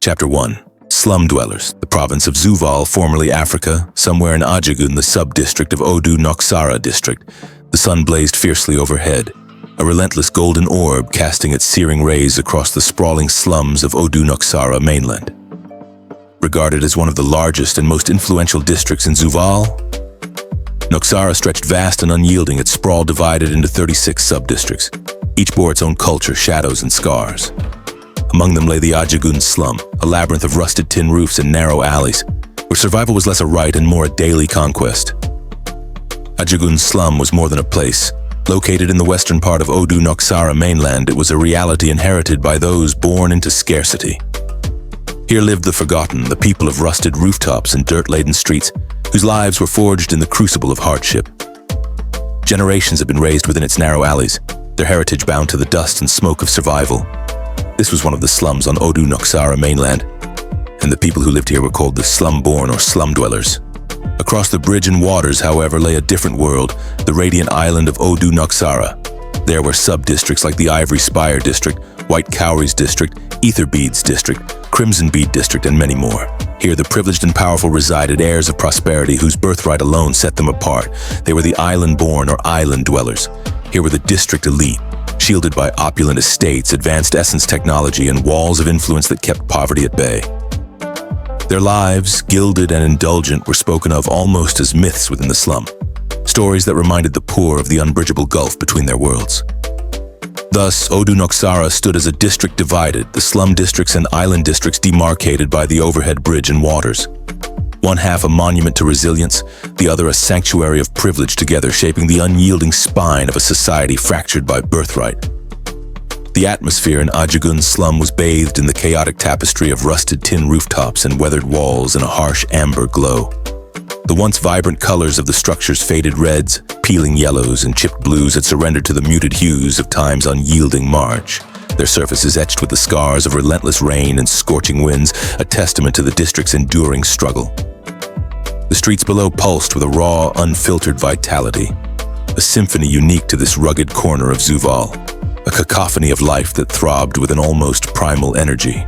Chapter 1. Slum Dwellers, the province of Zuvaal, formerly Africa, somewhere in Ajagun, the sub-district of Odu Noxara district. The sun blazed fiercely overhead, a relentless golden orb casting its searing rays across the sprawling slums of Odu Noxara mainland. Regarded as one of the largest and most influential districts in Zuvaal, Noxara stretched vast and unyielding, its sprawl divided into 36 sub-districts. Each bore its own culture, shadows, and scars. Among them lay the Ajagun slum, a labyrinth of rusted tin roofs and narrow alleys, where survival was less a right and more a daily conquest. Ajagun slum was more than a place. Located in the western part of Odu Noxara mainland, it was a reality inherited by those born into scarcity. Here lived the forgotten, the people of rusted rooftops and dirt-laden streets, whose lives were forged in the crucible of hardship. Generations had been raised within its narrow alleys, their heritage bound to the dust and smoke of survival. This was one of the slums on Odu Noxara mainland, and the people who lived here were called the slum-born or slum dwellers. Across the bridge and waters, however, lay a different world, the radiant island of Odu Noxara. There were sub-districts like the Ivory Spire district, White Cowries district, Ether Beads district, Crimson Bead district, and many more. Here the privileged and powerful resided, heirs of prosperity whose birthright alone set them apart. They were the island-born or island dwellers. Here were the district elite, shielded by opulent estates, advanced essence technology, and walls of influence that kept poverty at bay. Their lives, gilded and indulgent, were spoken of almost as myths within the slum, stories that reminded the poor of the unbridgeable gulf between their worlds. Thus, Odu Noxara stood as a district divided, the slum districts and island districts demarcated by the overhead bridge and waters. One half a monument to resilience, the other a sanctuary of privilege, together shaping the unyielding spine of a society fractured by birthright. The atmosphere in Ajagun slum was bathed in the chaotic tapestry of rusted tin rooftops and weathered walls in a harsh amber glow. The once vibrant colors of the structure's faded reds, peeling yellows, and chipped blues had surrendered to the muted hues of time's unyielding march. Their surfaces etched with the scars of relentless rain and scorching winds, a testament to the district's enduring struggle. The streets below pulsed with a raw, unfiltered vitality, a symphony unique to this rugged corner of Zuvaal, a cacophony of life that throbbed with an almost primal energy.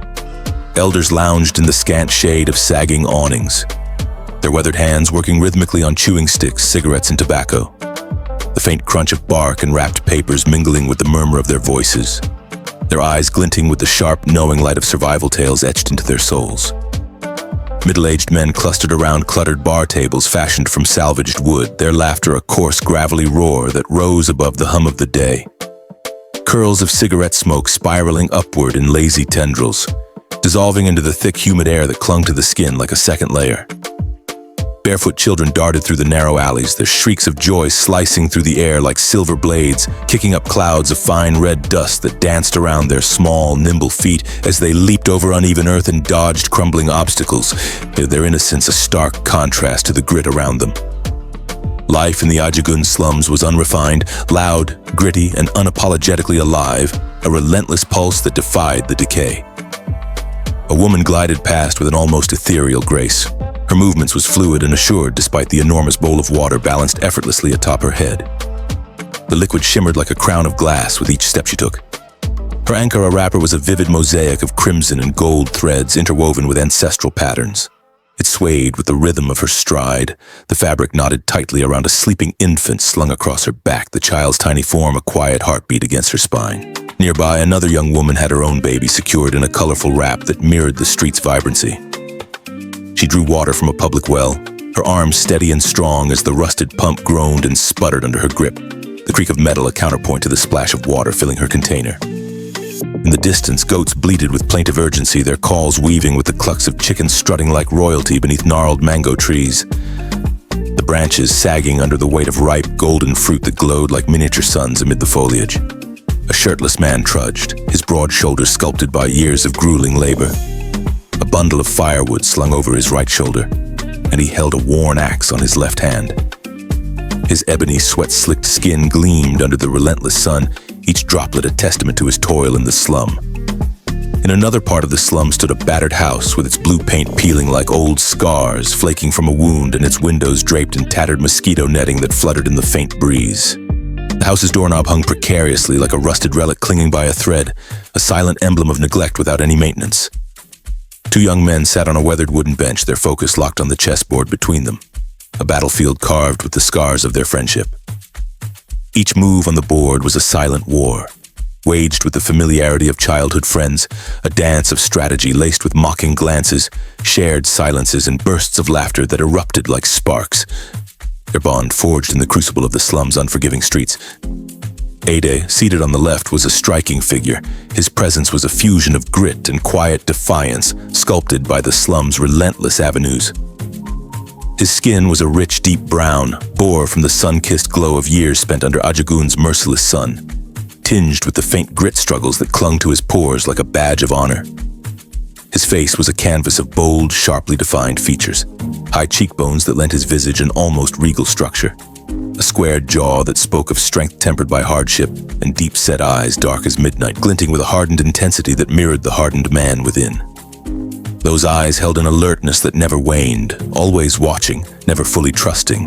Elders lounged in the scant shade of sagging awnings, their weathered hands working rhythmically on chewing sticks, cigarettes, and tobacco, the faint crunch of bark and wrapped papers mingling with the murmur of their voices, their eyes glinting with the sharp, knowing light of survival tales etched into their souls. Middle-aged men clustered around cluttered bar tables fashioned from salvaged wood, their laughter a coarse, gravelly roar that rose above the hum of the day. Curls of cigarette smoke spiraling upward in lazy tendrils, dissolving into the thick, humid air that clung to the skin like a second layer. Barefoot children darted through the narrow alleys, their shrieks of joy slicing through the air like silver blades, kicking up clouds of fine red dust that danced around their small, nimble feet as they leaped over uneven earth and dodged crumbling obstacles, their innocence a stark contrast to the grit around them. Life in the Ajagun slums was unrefined, loud, gritty, and unapologetically alive, a relentless pulse that defied the decay. A woman glided past with an almost ethereal grace. Her movements was fluid and assured despite the enormous bowl of water balanced effortlessly atop her head. The liquid shimmered like a crown of glass with each step she took. Her Ankara wrapper was a vivid mosaic of crimson and gold threads interwoven with ancestral patterns. It swayed with the rhythm of her stride, the fabric knotted tightly around a sleeping infant slung across her back, the child's tiny form a quiet heartbeat against her spine. Nearby, another young woman had her own baby secured in a colorful wrap that mirrored the street's vibrancy. She drew water from a public well, her arms steady and strong as the rusted pump groaned and sputtered under her grip, the creak of metal a counterpoint to the splash of water filling her container. In the distance, goats bleated with plaintive urgency, their calls weaving with the clucks of chickens strutting like royalty beneath gnarled mango trees, the branches sagging under the weight of ripe, golden fruit that glowed like miniature suns amid the foliage. A shirtless man trudged, his broad shoulders sculpted by years of grueling labor. A bundle of firewood slung over his right shoulder, and he held a worn axe on his left hand. His ebony, sweat-slicked skin gleamed under the relentless sun, each droplet a testament to his toil in the slum. In another part of the slum stood a battered house with its blue paint peeling like old scars, flaking from a wound, and its windows draped in tattered mosquito netting that fluttered in the faint breeze. The house's doorknob hung precariously like a rusted relic clinging by a thread, a silent emblem of neglect without any maintenance. Two young men sat on a weathered wooden bench, their focus locked on the chessboard between them, a battlefield carved with the scars of their friendship. Each move on the board was a silent war, waged with the familiarity of childhood friends, a dance of strategy laced with mocking glances, shared silences, and bursts of laughter that erupted like sparks. Their bond forged in the crucible of the slum's unforgiving streets. Ade, seated on the left, was a striking figure. His presence was a fusion of grit and quiet defiance, sculpted by the slum's relentless avenues. His skin was a rich, deep brown, bore from the sun-kissed glow of years spent under Ajagun's merciless sun, tinged with the faint grit struggles that clung to his pores like a badge of honor. His face was a canvas of bold, sharply defined features, high cheekbones that lent his visage an almost regal structure, a squared jaw that spoke of strength tempered by hardship, and deep-set eyes dark as midnight, glinting with a hardened intensity that mirrored the hardened man within. Those eyes held an alertness that never waned, always watching, never fully trusting,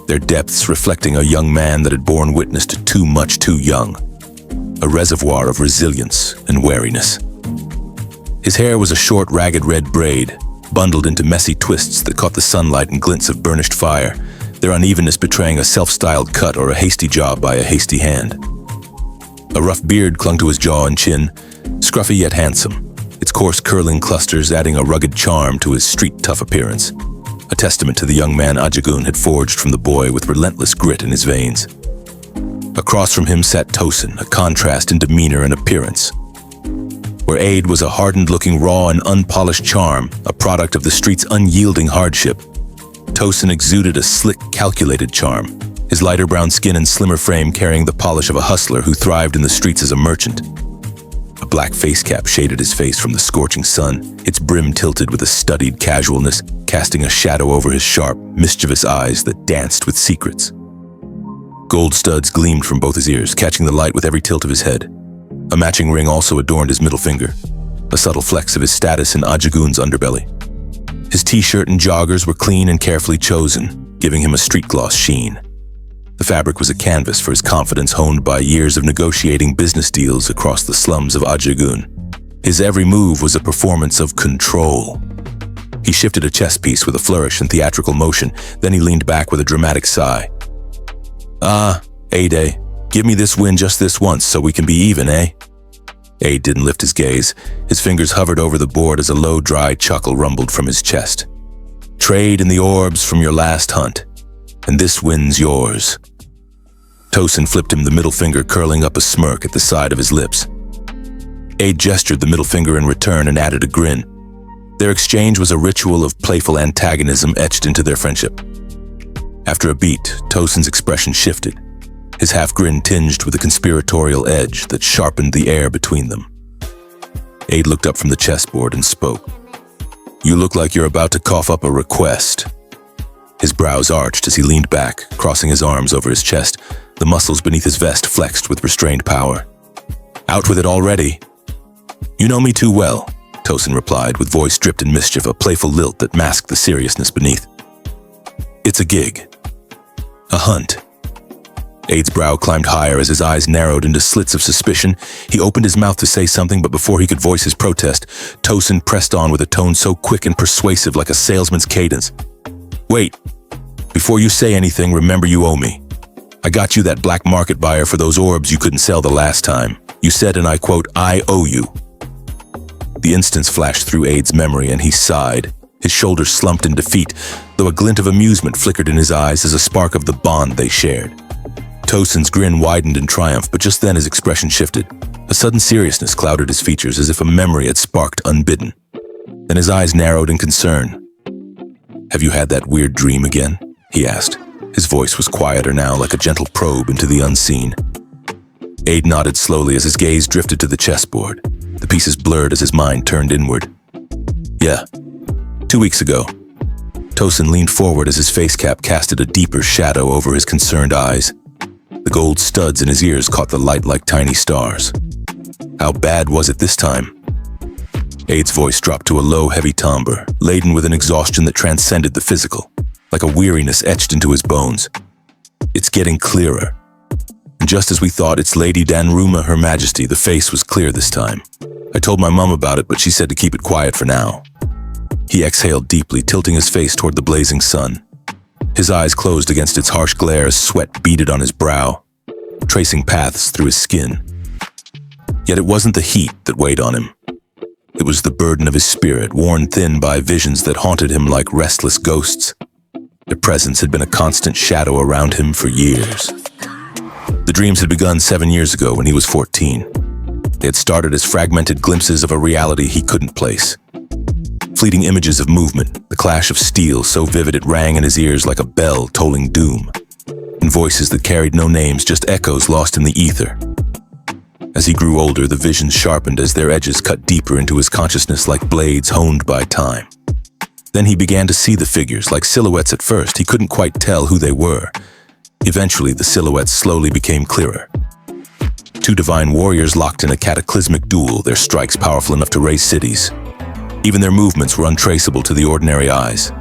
their depths reflecting a young man that had borne witness to too much too young, a reservoir of resilience and wariness. His hair was a short, ragged red braid, bundled into messy twists that caught the sunlight and glints of burnished fire, their unevenness betraying a self-styled cut or a hasty job by a hasty hand. A rough beard clung to his jaw and chin, scruffy yet handsome, its coarse curling clusters adding a rugged charm to his street-tough appearance, a testament to the young man Ajagun had forged from the boy with relentless grit in his veins. Across from him sat Tosin, a contrast in demeanor and appearance. Where Ade was a hardened-looking raw and unpolished charm, a product of the street's unyielding hardship, Tosin exuded a slick, calculated charm, his lighter brown skin and slimmer frame carrying the polish of a hustler who thrived in the streets as a merchant. A black face cap shaded his face from the scorching sun, its brim tilted with a studied casualness, casting a shadow over his sharp, mischievous eyes that danced with secrets. Gold studs gleamed from both his ears, catching the light with every tilt of his head. A matching ring also adorned his middle finger, a subtle flex of his status in Ajagun's underbelly. His t-shirt and joggers were clean and carefully chosen, giving him a street gloss sheen. The fabric was a canvas for his confidence honed by years of negotiating business deals across the slums of Ajagun. His every move was a performance of control. He shifted a chess piece with a flourish and theatrical motion, then he leaned back with a dramatic sigh. "Ah, Ade, give me this win just this once so we can be even, eh?" Ade didn't lift his gaze. His fingers hovered over the board as a low, dry chuckle rumbled from his chest. "Trade in the orbs from your last hunt, and this win's yours." Tosin flipped him the middle finger, curling up a smirk at the side of his lips. Ade gestured the middle finger in return and added a grin. Their exchange was a ritual of playful antagonism etched into their friendship. After a beat, Tosin's expression shifted, his half-grin tinged with a conspiratorial edge that sharpened the air between them. Ade looked up from the chessboard and spoke. "You look like you're about to cough up a request." His brows arched as he leaned back, crossing his arms over his chest, the muscles beneath his vest flexed with restrained power. "Out with it already." "You know me too well," Tosin replied, with voice dripped in mischief, a playful lilt that masked the seriousness beneath. "It's a gig. A hunt." Ade's brow climbed higher as his eyes narrowed into slits of suspicion. He opened his mouth to say something, but before he could voice his protest, Tosin pressed on with a tone so quick and persuasive like a salesman's cadence. "Wait. Before you say anything, remember you owe me. I got you that black market buyer for those orbs you couldn't sell the last time. You said, and I quote, 'I owe you.'" The instance flashed through Ade's memory and he sighed. His shoulders slumped in defeat, though a glint of amusement flickered in his eyes as a spark of the bond they shared. Tosin's grin widened in triumph, but just then his expression shifted. A sudden seriousness clouded his features as if a memory had sparked unbidden. Then his eyes narrowed in concern. "Have you had that weird dream again?" he asked. His voice was quieter now, like a gentle probe into the unseen. Ade nodded slowly as his gaze drifted to the chessboard. The pieces blurred as his mind turned inward. "Yeah, 2 weeks ago." Tosin leaned forward as his face cap casted a deeper shadow over his concerned eyes. The gold studs in his ears caught the light like tiny stars. "How bad was it this time?" Ade's voice dropped to a low, heavy timbre, laden with an exhaustion that transcended the physical, like a weariness etched into his bones. "It's getting clearer. And just as we thought, it's Lady Danruma, Her Majesty. The face was clear this time. I told my mum about it, but she said to keep it quiet for now. He exhaled deeply, tilting his face toward the blazing sun. His eyes closed against its harsh glare as sweat beaded on his brow, tracing paths through his skin. Yet it wasn't the heat that weighed on him. It was the burden of his spirit, worn thin by visions that haunted him like restless ghosts. Their presence had been a constant shadow around him for years. The dreams had begun 7 years ago when he was 14. They had started as fragmented glimpses of a reality he couldn't place. Fleeting images of movement, the clash of steel so vivid it rang in his ears like a bell tolling doom, and voices that carried no names, just echoes lost in the ether. As he grew older, the visions sharpened as their edges cut deeper into his consciousness like blades honed by time. Then he began to see the figures, like silhouettes at first. He couldn't quite tell who they were. Eventually, the silhouettes slowly became clearer. Two divine warriors locked in a cataclysmic duel, their strikes powerful enough to raise cities. Even their movements were untraceable to the ordinary eyes.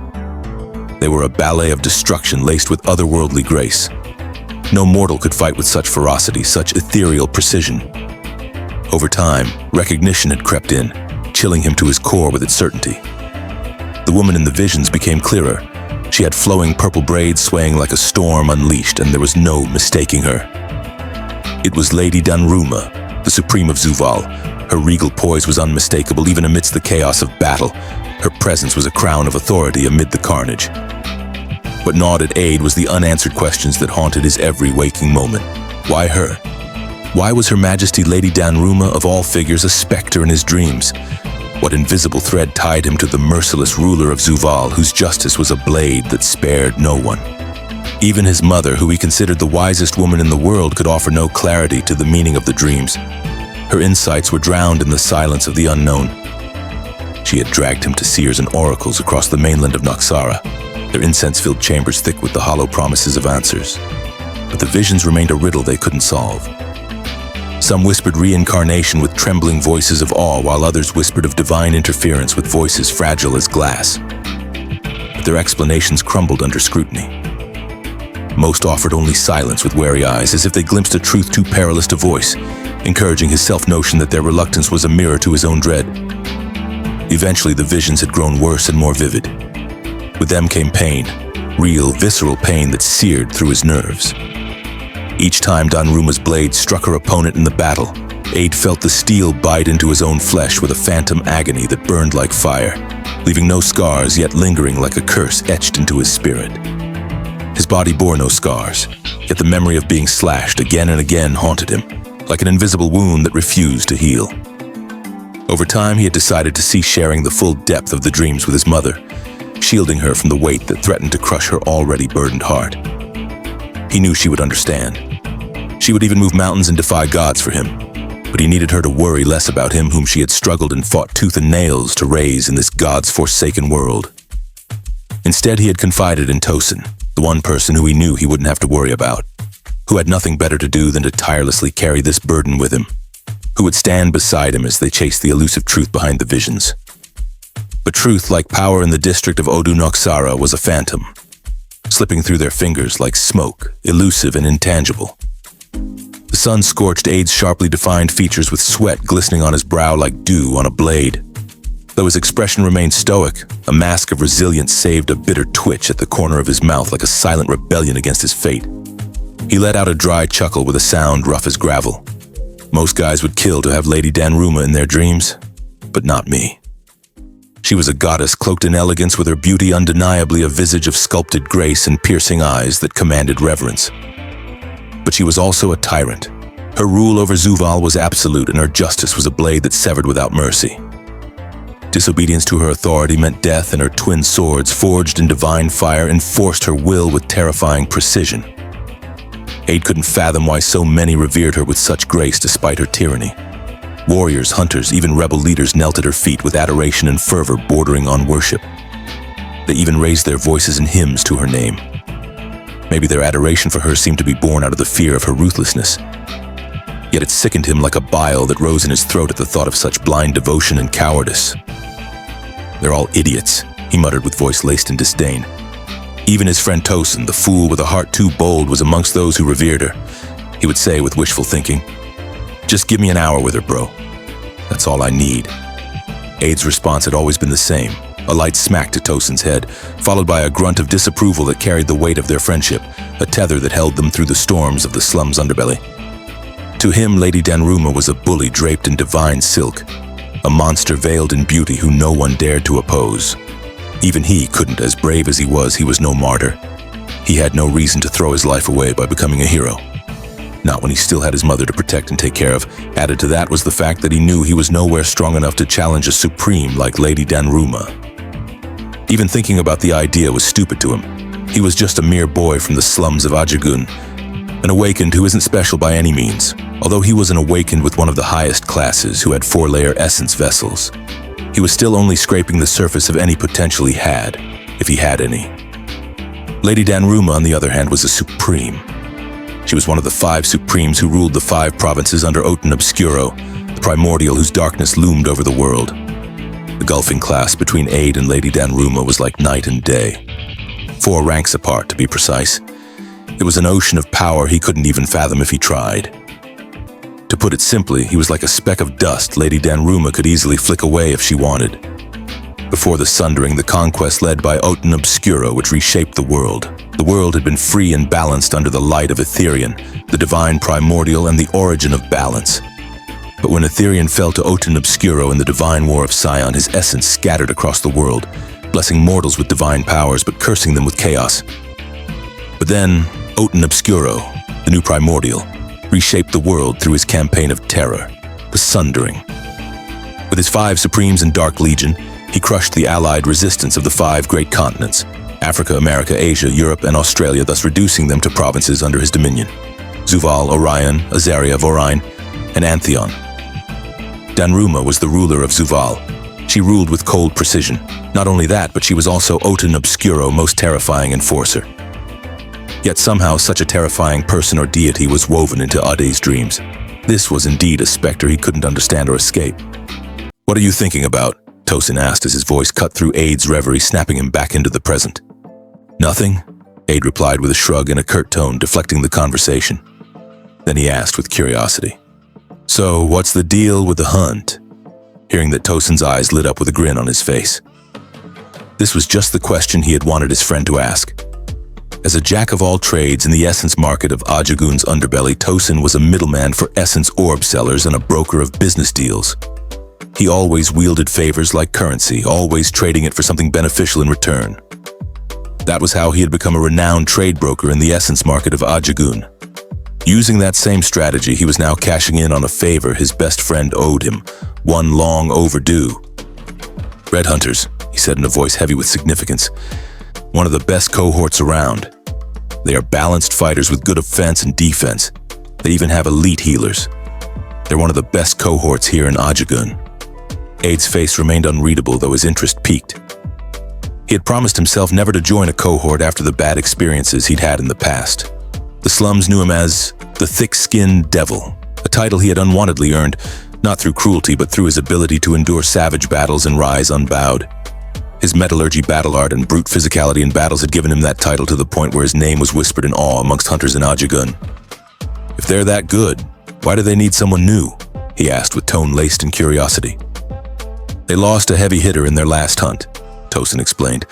They were a ballet of destruction laced with otherworldly grace. No mortal could fight with such ferocity, such ethereal precision. Over time, recognition had crept in, chilling him to his core with its certainty. The woman in the visions became clearer. She had flowing purple braids swaying like a storm unleashed, and there was no mistaking her. It was Lady Danruma, the Supreme of Zuvaal. Her regal poise was unmistakable even amidst the chaos of battle. Her presence was a crown of authority amid the carnage. What gnawed at Aid was the unanswered questions that haunted his every waking moment. Why her? Why was Her Majesty Lady Danruma of all figures a specter in his dreams? What invisible thread tied him to the merciless ruler of Zuvaal, whose justice was a blade that spared no one? Even his mother, who he considered the wisest woman in the world, could offer no clarity to the meaning of the dreams. Her insights were drowned in the silence of the unknown. She had dragged him to seers and oracles across the mainland of Noxara, their incense-filled chambers thick with the hollow promises of answers. But the visions remained a riddle they couldn't solve. Some whispered reincarnation with trembling voices of awe, while others whispered of divine interference with voices fragile as glass. But their explanations crumbled under scrutiny. Most offered only silence with wary eyes, as if they glimpsed a truth too perilous to voice, encouraging his self-notion that their reluctance was a mirror to his own dread. Eventually, the visions had grown worse and more vivid. With them came pain, real, visceral pain that seared through his nerves. Each time Danruma's blade struck her opponent in the battle, Aid felt the steel bite into his own flesh with a phantom agony that burned like fire, leaving no scars yet lingering like a curse etched into his spirit. His body bore no scars, yet the memory of being slashed again and again haunted him, like an invisible wound that refused to heal. Over time, he had decided to cease sharing the full depth of the dreams with his mother, shielding her from the weight that threatened to crush her already burdened heart. He knew she would understand. She would even move mountains and defy gods for him, but he needed her to worry less about him whom she had struggled and fought tooth and nails to raise in this God's forsaken world. Instead, he had confided in Tosin, the one person who he knew he wouldn't have to worry about, who had nothing better to do than to tirelessly carry this burden with him, who would stand beside him as they chased the elusive truth behind the visions. But truth, like power in the district of Odu Noxara, was a phantom, slipping through their fingers like smoke, elusive and intangible. The sun scorched Aid's sharply defined features with sweat glistening on his brow like dew on a blade. Though his expression remained stoic, a mask of resilience saved a bitter twitch at the corner of his mouth like a silent rebellion against his fate. He let out a dry chuckle with a sound rough as gravel. Most guys would kill to have Lady Danruma in their dreams, but not me. She was a goddess cloaked in elegance, with her beauty undeniably a visage of sculpted grace and piercing eyes that commanded reverence. But she was also a tyrant. Her rule over Zuvaal was absolute, and her justice was a blade that severed without mercy. Disobedience to her authority meant death, and her twin swords, forged in divine fire, enforced her will with terrifying precision. Aid couldn't fathom why so many revered her with such grace despite her tyranny. Warriors, hunters, even rebel leaders knelt at her feet with adoration and fervor bordering on worship. They even raised their voices in hymns to her name. Maybe their adoration for her seemed to be born out of the fear of her ruthlessness. Yet it sickened him like a bile that rose in his throat at the thought of such blind devotion and cowardice. "They're all idiots," he muttered with voice laced in disdain. Even his friend Tosin, the fool with a heart too bold, was amongst those who revered her. he would say with wishful thinking. Just give me an hour with her, bro. That's all I need. Aid's response had always been the same, a light smack to Tosin's head, followed by a grunt of disapproval that carried the weight of their friendship, a tether that held them through the storms of the slum's underbelly. To him, Lady Danruma was a bully draped in divine silk, a monster veiled in beauty who no one dared to oppose. Even he couldn't, as brave as he was no martyr. He had no reason to throw his life away by becoming a hero. Not when he still had his mother to protect and take care of. Added to that was the fact that he knew he was nowhere strong enough to challenge a supreme like Lady Danruma. Even thinking about the idea was stupid to him. He was just a mere boy from the slums of Ajagun, an awakened who isn't special by any means, although he was an awakened with one of the highest classes who had 4-layer essence vessels. He was still only scraping the surface of any potential he had, if he had any. Lady Danruma, on the other hand, was a supreme. She was one of the 5 supremes who ruled the 5 provinces under Odu Noxara, the primordial whose darkness loomed over the world. The gulfing class between Aid and Lady Danruma was like night and day. 4 ranks apart, to be precise. It was an ocean of power he couldn't even fathom if he tried. To put it simply, he was like a speck of dust Lady Danruma could easily flick away if she wanted. Before the Sundering, the conquest led by Odu Noxara, which reshaped the world had been free and balanced under the light of Etherian, the divine primordial and the origin of balance. But when Etherian fell to Odu Noxara in the divine war of Sion, his essence scattered across the world, blessing mortals with divine powers but cursing them with chaos. But then, Odu Noxara, the new primordial, reshaped the world through his campaign of terror, the Sundering. With his 5 Supremes and Dark Legion, he crushed the allied resistance of the 5 great continents, Africa, America, Asia, Europe, and Australia, thus reducing them to provinces under his dominion: Zuvaal, Orion, Azaria, Vorine, and Antheon. Danruma was the ruler of Zuvaal. She ruled with cold precision. Not only that, but she was also Odu Noxara's most terrifying enforcer. Yet somehow such a terrifying person or deity was woven into Odu's dreams. This was indeed a specter he couldn't understand or escape. "What are you thinking about?" Tosin asked as his voice cut through Aid's reverie, snapping him back into the present. "Nothing," Aid replied with a shrug and a curt tone, deflecting the conversation. Then he asked with curiosity, "So, what's the deal with the hunt?" Hearing that, Tosin's eyes lit up with a grin on his face. This was just the question he had wanted his friend to ask. As a jack of all trades in the essence market of Ajagun's underbelly, Tosin was a middleman for essence orb sellers and a broker of business deals. He always wielded favors like currency, always trading it for something beneficial in return. That was how he had become a renowned trade broker in the essence market of Ajagun. Using that same strategy, he was now cashing in on a favor his best friend owed him, one long overdue. "Red Hunters," he said in a voice heavy with significance. "One of the best cohorts around. They are balanced fighters with good offense and defense. They even have elite healers. They're one of the best cohorts here in Ajagun." Aid's face remained unreadable, though his interest piqued. He had promised himself never to join a cohort after the bad experiences he'd had in the past. The slums knew him as the Thick-Skinned Devil, a title he had unwantedly earned, not through cruelty but through his ability to endure savage battles and rise unbowed. His metallurgy, battle art, and brute physicality in battles had given him that title to the point where his name was whispered in awe amongst hunters in Ajagun. "If they're that good, why do they need someone new?" he asked with tone laced in curiosity. "They lost a heavy hitter in their last hunt," Tosin explained.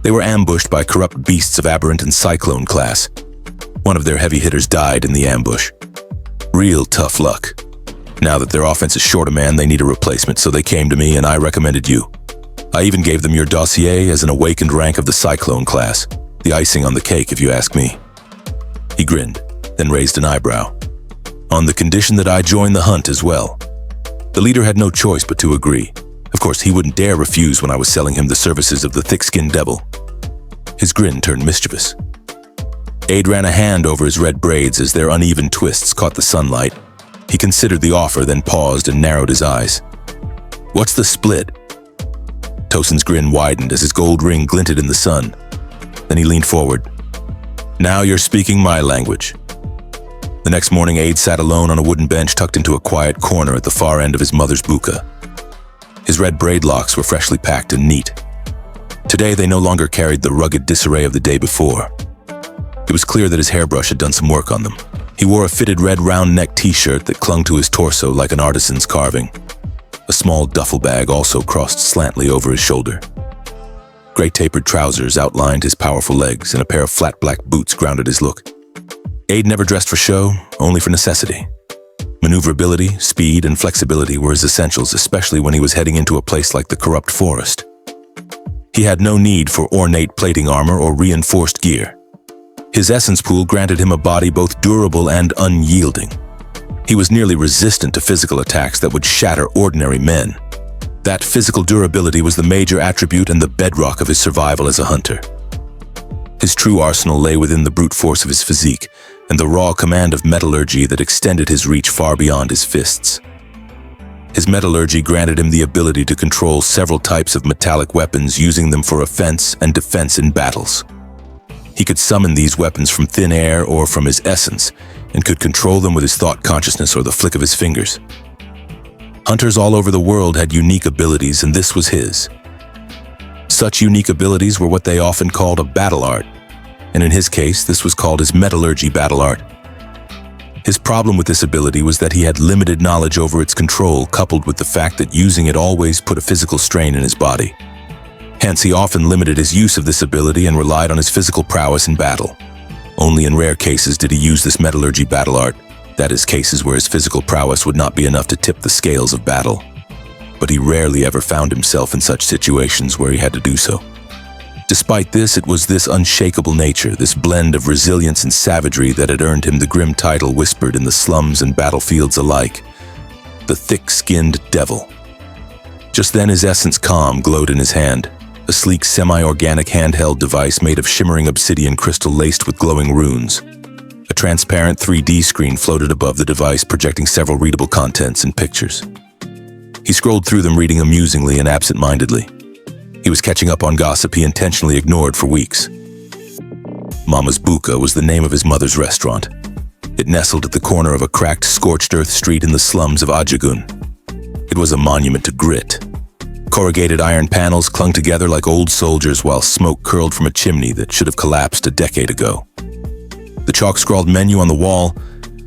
"They were ambushed by corrupt beasts of Aberrant and Cyclone class. One of their heavy hitters died in the ambush. Real tough luck. Now that their offense is short a man, they need a replacement, so they came to me and I recommended you. I even gave them your dossier as an awakened rank of the Cyclone class. The icing on the cake, if you ask me." He grinned, then raised an eyebrow. "On the condition that I join the hunt as well." The leader had no choice but to agree. Of course, he wouldn't dare refuse when I was selling him the services of the Thick-Skinned Devil. His grin turned mischievous. Aid ran a hand over his red braids as their uneven twists caught the sunlight. He considered the offer, then paused and narrowed his eyes. "What's the split?" Tosin's grin widened as his gold ring glinted in the sun. Then he leaned forward. "Now you're speaking my language." The next morning, Aid sat alone on a wooden bench tucked into a quiet corner at the far end of his mother's buka. His red braid locks were freshly packed and neat. Today, they no longer carried the rugged disarray of the day before. It was clear that his hairbrush had done some work on them. He wore a fitted red round-neck t-shirt that clung to his torso like an artisan's carving. A small duffel bag also crossed slantly over his shoulder. Gray tapered trousers outlined his powerful legs, and a pair of flat black boots grounded his look. Ade never dressed for show, only for necessity. Maneuverability, speed, and flexibility were his essentials, especially when he was heading into a place like the corrupt forest. He had no need for ornate plating armor or reinforced gear. His essence pool granted him a body both durable and unyielding. He was nearly resistant to physical attacks that would shatter ordinary men. That physical durability was the major attribute and the bedrock of his survival as a hunter. His true arsenal lay within the brute force of his physique and the raw command of metallurgy that extended his reach far beyond his fists. His metallurgy granted him the ability to control several types of metallic weapons, using them for offense and defense in battles. He could summon these weapons from thin air or from his essence, and could control them with his thought consciousness or the flick of his fingers. Hunters all over the world had unique abilities, and this was his. Such unique abilities were what they often called a battle art, and in his case, this was called his metallurgy battle art. His problem with this ability was that he had limited knowledge over its control, coupled with the fact that using it always put a physical strain in his body. Hence, he often limited his use of this ability and relied on his physical prowess in battle. Only in rare cases did he use this metallurgy battle art, that is, cases where his physical prowess would not be enough to tip the scales of battle. But he rarely ever found himself in such situations where he had to do so. Despite this, it was this unshakable nature, this blend of resilience and savagery that had earned him the grim title whispered in the slums and battlefields alike, the thick-skinned devil. Just then his essence calm glowed in his hand, a sleek semi-organic handheld device made of shimmering obsidian crystal laced with glowing runes. A transparent 3D screen floated above the device, projecting several readable contents and pictures. He scrolled through them, reading amusingly and absent-mindedly. He was catching up on gossip he intentionally ignored for weeks. Mama's Buka was the name of his mother's restaurant. It nestled at the corner of a cracked, scorched-earth street in the slums of Ajagun. It was a monument to grit. Corrugated iron panels clung together like old soldiers while smoke curled from a chimney that should have collapsed a decade ago. The chalk-scrawled menu on the wall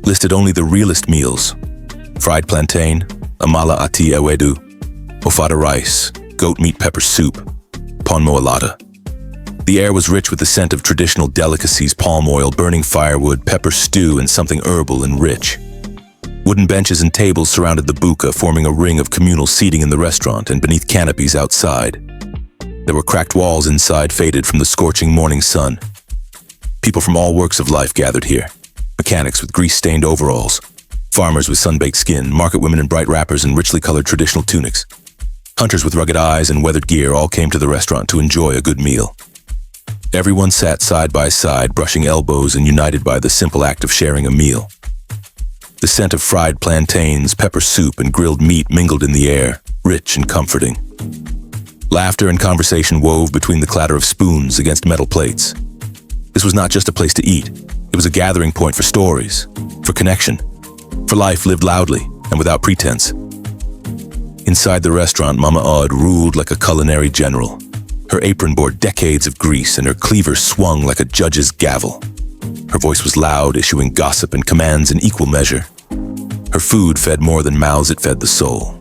listed only the realest meals: fried plantain, amala ati ewedu, ofada rice, goat meat pepper soup, ponmo alata. The air was rich with the scent of traditional delicacies: palm oil, burning firewood, pepper stew, and something herbal and rich. Wooden benches and tables surrounded the buka, forming a ring of communal seating in the restaurant and beneath canopies outside. There were cracked walls inside, faded from the scorching morning sun. People from all walks of life gathered here: mechanics with grease-stained overalls, farmers with sun-baked skin, market women in bright wrappers and richly colored traditional tunics. Hunters with rugged eyes and weathered gear all came to the restaurant to enjoy a good meal. Everyone sat side by side, brushing elbows and united by the simple act of sharing a meal. The scent of fried plantains, pepper soup, and grilled meat mingled in the air, rich and comforting. Laughter and conversation wove between the clatter of spoons against metal plates. This was not just a place to eat. It was a gathering point for stories, for connection, for life lived loudly and without pretense. Inside the restaurant, Mama Odd ruled like a culinary general. Her apron bore decades of grease, and her cleaver swung like a judge's gavel. Her voice was loud, issuing gossip and commands in equal measure. Her food fed more than mouths, it fed the soul.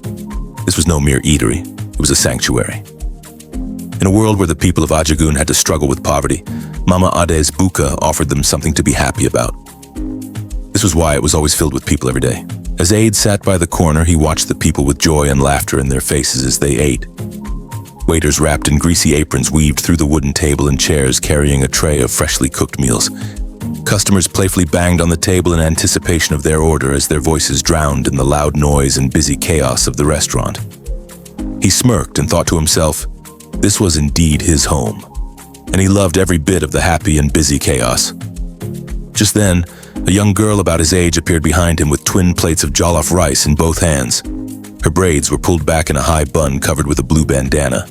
This was no mere eatery, it was a sanctuary. In a world where the people of Ajagun had to struggle with poverty, Mama Ade's buka offered them something to be happy about. This was why it was always filled with people every day. As Ade sat by the corner, he watched the people with joy and laughter in their faces as they ate. Waiters wrapped in greasy aprons weaved through the wooden table and chairs, carrying a tray of freshly cooked meals. Customers playfully banged on the table in anticipation of their order as their voices drowned in the loud noise and busy chaos of the restaurant. He smirked and thought to himself, this was indeed his home, and he loved every bit of the happy and busy chaos. Just then, a young girl about his age appeared behind him with twin plates of jollof rice in both hands. Her braids were pulled back in a high bun covered with a blue bandana.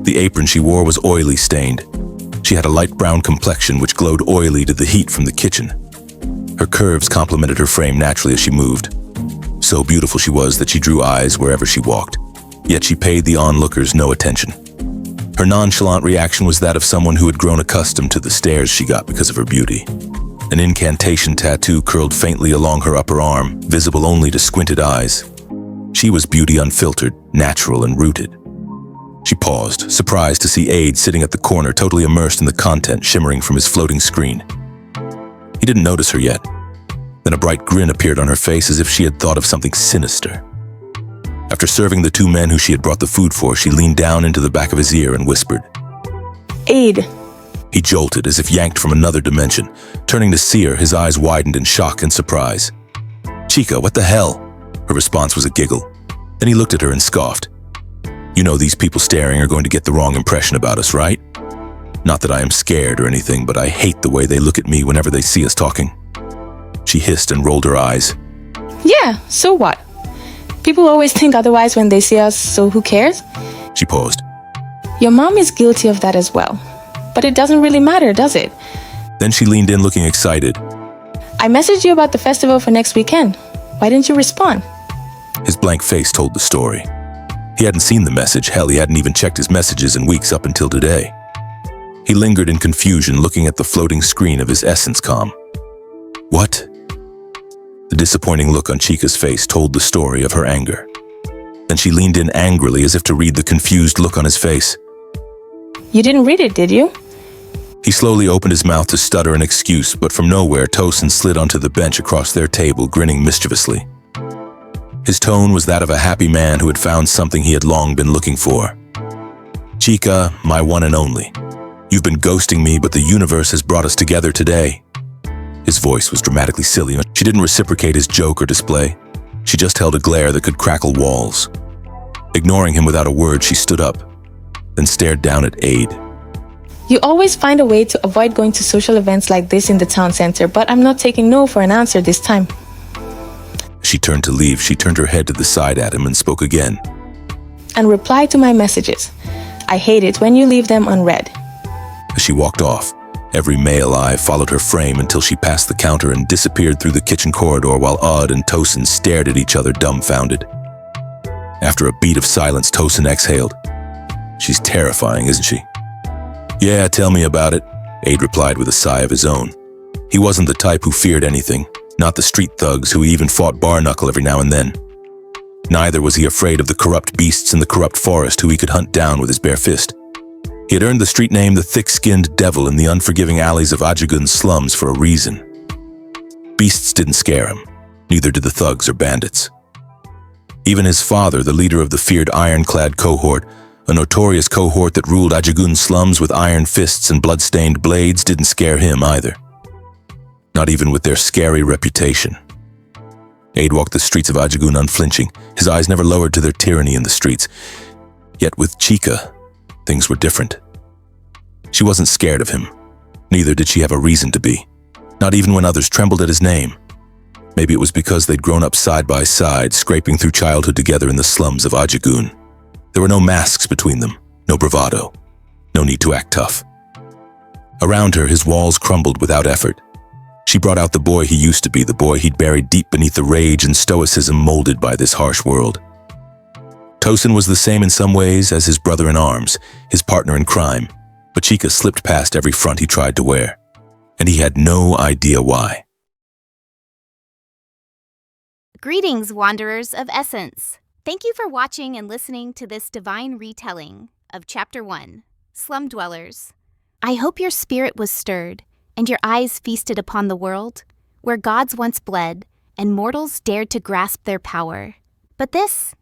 The apron she wore was oily stained. She had a light brown complexion which glowed oily to the heat from the kitchen. Her curves complemented her frame naturally as she moved. So beautiful she was that she drew eyes wherever she walked, yet she paid the onlookers no attention. Her nonchalant reaction was that of someone who had grown accustomed to the stares she got because of her beauty. An incantation tattoo curled faintly along her upper arm, visible only to squinted eyes. She was beauty unfiltered, natural and rooted. She paused, surprised to see Aid sitting at the corner, totally immersed in the content shimmering from his floating screen. He didn't notice her yet. Then a bright grin appeared on her face as if she had thought of something sinister. After serving the two men who she had brought the food for, she leaned down into the back of his ear and whispered, "Aid." He jolted as if yanked from another dimension. Turning to see her, his eyes widened in shock and surprise. "Chica, what the hell?" Her response was a giggle. Then he looked at her and scoffed. "You know these people staring are going to get the wrong impression about us, right? Not that I am scared or anything, but I hate the way they look at me whenever they see us talking." She hissed and rolled her eyes. "Yeah, so what? People always think otherwise when they see us, so who cares?" She paused. "Your mom is guilty of that as well. But it doesn't really matter, does it?" Then she leaned in looking excited. "I messaged you about the festival for next weekend. Why didn't you respond?" His blank face told the story. He hadn't seen the message. Hell, he hadn't even checked his messages in weeks up until today. He lingered in confusion, looking at the floating screen of his essence comm. What? The disappointing look on Chica's face told the story of her anger. Then she leaned in angrily as if to read the confused look on his face. "You didn't read it, did you?" He slowly opened his mouth to stutter an excuse, but from nowhere Tosin slid onto the bench across their table, grinning mischievously. His tone was that of a happy man who had found something he had long been looking for. "Chica, my one and only. You've been ghosting me, but the universe has brought us together today." His voice was dramatically silly. She didn't reciprocate his joke or display. She just held a glare that could crackle walls. Ignoring him without a word, she stood up, then stared down at Aid. "You always find a way to avoid going to social events like this in the town center, but I'm not taking no for an answer this time." She turned to leave. She turned her head to the side at him and spoke again. "And reply to my messages. I hate it when you leave them unread." As she walked off, every male eye followed her frame until she passed the counter and disappeared through the kitchen corridor while Odd and Tosin stared at each other dumbfounded. After a beat of silence, Tosin exhaled. "She's terrifying, isn't she?" "Yeah, tell me about it," Aid replied with a sigh of his own. He wasn't the type who feared anything, not the street thugs who even fought bare-knuckle every now and then. Neither was he afraid of the corrupt beasts in the corrupt forest who he could hunt down with his bare fist. He had earned the street name the thick-skinned devil in the unforgiving alleys of Ajagun's slums for a reason. Beasts didn't scare him, neither did the thugs or bandits. Even his father, the leader of the feared ironclad cohort, a notorious cohort that ruled Ajagun's slums with iron fists and blood-stained blades, didn't scare him either. Not even with their scary reputation. Aid walked the streets of Ajagun unflinching, his eyes never lowered to their tyranny in the streets. Yet with Chica, things were different. She wasn't scared of him. Neither did she have a reason to be. Not even when others trembled at his name. Maybe it was because they'd grown up side by side, scraping through childhood together in the slums of Ajagun. There were no masks between them, no bravado, no need to act tough. Around her, his walls crumbled without effort. She brought out the boy he used to be, the boy he'd buried deep beneath the rage and stoicism molded by this harsh world. Tosin was the same in some ways as his brother in arms, his partner in crime, but Chica slipped past every front he tried to wear, and he had no idea why. Greetings, Wanderers of Essence. Thank you for watching and listening to this divine retelling of Chapter 1, Slum Dwellers. I hope your spirit was stirred and your eyes feasted upon the world where gods once bled and mortals dared to grasp their power. But this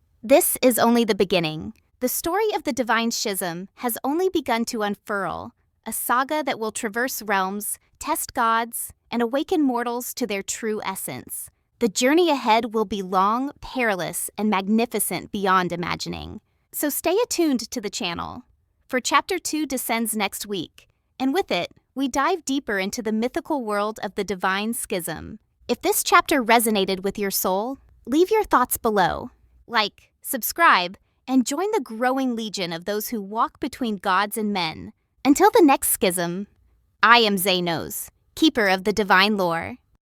is only the beginning. The story of the divine Schism has only begun to unfurl, a saga that will traverse realms, test gods, and awaken mortals to their true essence. The journey ahead will be long, perilous, and magnificent beyond imagining. So stay attuned to the channel, for Chapter 2 descends next week, and with it, we dive deeper into the mythical world of the divine Schism. If this chapter resonated with your soul, leave your thoughts below. Like, subscribe, and join the growing legion of those who walk between gods and men. Until the next schism, I am Xanos, keeper of the divine lore.